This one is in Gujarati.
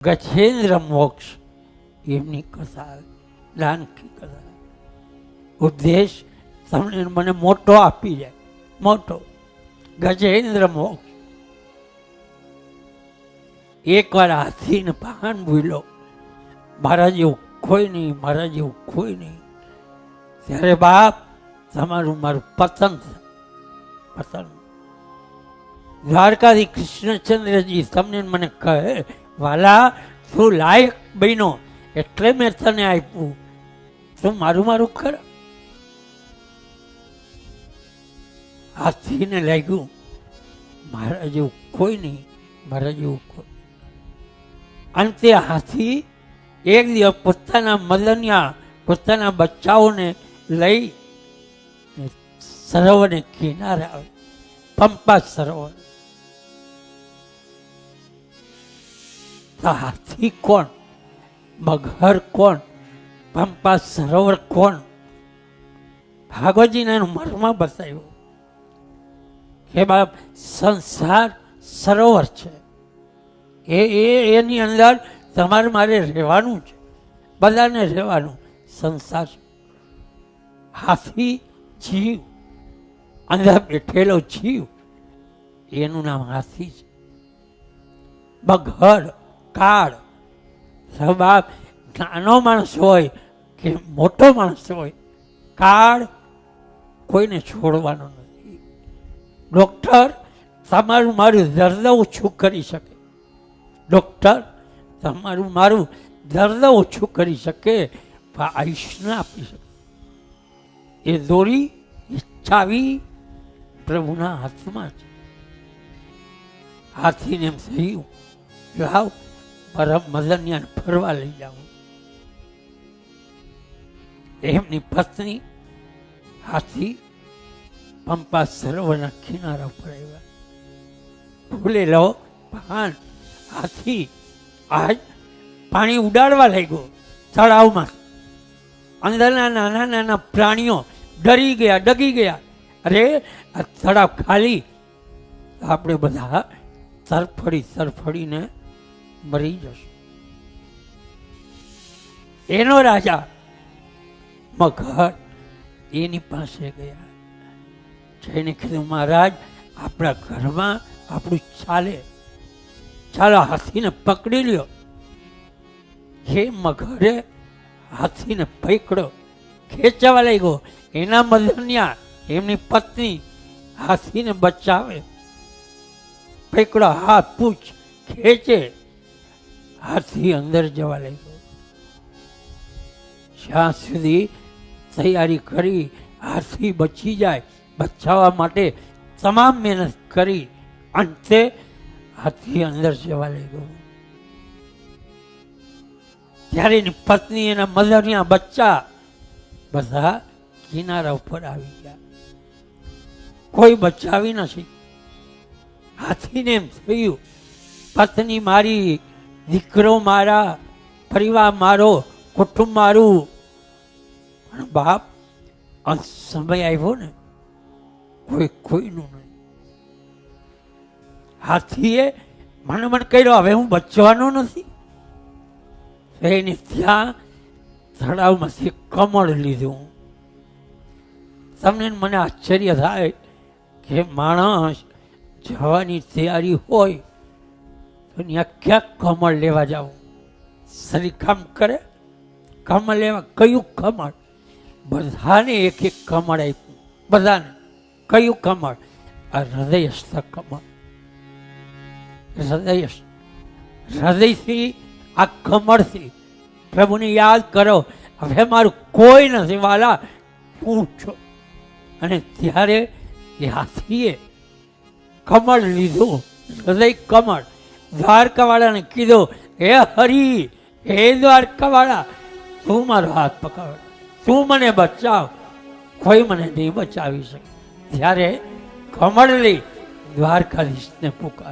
ગજેન્દ્ર મોક્ષ એમની કથા, નાનકી કથા, ઉપદેશ તમને મને મોટો આપી જાય, મોટો ગજેન્દ્ર મોક્ષ. એકવાર હાથીને પાન ભૂલ્યો, મારા જેવું કોઈ નહીં, મારા જેવું કોઈ નહીં. ત્યારે બાપ તમારું મારું પતન પતન. દ્વારકાથી કૃષ્ણચંદ્રજી તમને મને કહે, વાલા તું લાયક બન્યો એટલે મેં તને આપ્યું, તું મારું મારું કર. હાથીને લાગ્યું મારા જેવું કોઈ નહીં, મારા જેવું કોઈ. અંતે હાથી એક દિવસ પોતાના મદનિયા, પોતાના બચ્ચાઓને લઈ સરોવરને કિનારે આવે, પંપા સરોવર. હાથી કોણ, મગર કોણ, પંપા સરોવર કોણ? ભાગવતજીને એનું મર્મ બતાવ્યું કે બાપ સંસાર સરોવર છે, એની અંદર તમારે મારે રહેવાનું છે, બધાને રહેવાનું. સંસાર હાથી જીવ, અંદર બેઠેલો જીવ, એનું નામ હાથી છે. મગર, કાળ, બાપ નાનો માણસ હોય કે મોટો માણસ હોય, કાળ કોઈને છોડવાનો નથી. ડોક્ટર તમારું મારું દર્દ ઓછું કરી શકે, ડોક્ટર તમારું મારું દર્દ ઓછું કરી શકે, પણ આયુષ્ય આપી શકે. એ દોરી, એ ચાવી પ્રભુના હાથમાં છે. હાથીને એમ થયું, લાવ મારા મદનિયાને ફરવા લઈ જાઉં. એમની પત્ની હાથી પંપા સરોવરના કિનારા ઉપર આવ્યા. ભૂલેલો પાન હાથી આજ પાણી ઉડાડવા લાગ્યો તળાવમાં. અંદરના નાના નાના પ્રાણીઓ ડરી ગયા, ડગી ગયા. અરે આ તળાવ ખાલી, આપણે બધા તરફડીને મરી જશે. એનો રાજા મગર એની પાસે ગયા, જઈને કીધું, મહારાજ આપણા ઘરમાં આપણું ચાલે, ચાલો હાથીને પકડી લ્યો. હે મગરે હાથીને પકડ્યો, ખેંચવા લાગ્યો. એના મદનિયા, એમની પત્ની હાથીને બચાવે, પકડો, હાથ પૂછ, ખેંચે. હાથી અંદર જવા લાગ્યો. જ્યાં સુધી તૈયારી કરી હાથી બચી જાય, બચાવવા માટે તમામ મહેનત કરી, અંતે હાથી અંદર જવા લાગ્યો. ત્યારે એની પત્ની, એના મદનિયા, બચ્ચા બધા કિનારા ઉપર આવી ગયા. કોઈ બચાવી નથી. હાથીને એમ થયું, પત્ની મારી, દીકરો મારા, પરિવાર મારો, કુટુંબ મારું. પણ બાપ સમય આવ્યો ને, કોઈનું નહીં. હાથીએ મન કર્યો, હવે હું બચવાનો નથી. એને ત્યાં તળાવમાંથી કમળ લીધું. તમને મને આશ્ચર્ય થાય કે માણસ જવાની તૈયારી હોય તો ત્યાં ક્યાંક કમળ લેવા જવું, શરીર કામ કરે, કમળ લેવા. કયું કમળ? બધાને એક એક કમળ આપ્યું, બધાને. કયું કમળ? આ હૃદયસ્થ કમળ. હૃદયથી, આ કમળથી પ્રભુને યાદ કરો, હવે મારું કોઈ નથી વાલા, હું છું. અને ત્યારે એ હાથીએ કમળ લીધું, હૃદય કમળ. દ્વારકાવાળાને કીધું, હે હરી, હે દ્વારકાવાળા, તું મારો હાથ પકડ, તું મને બચાવ, કોઈ મને નહીં બચાવી શકે. ત્યારે કમળ લઈ દ્વારકાધીશને પુકાર.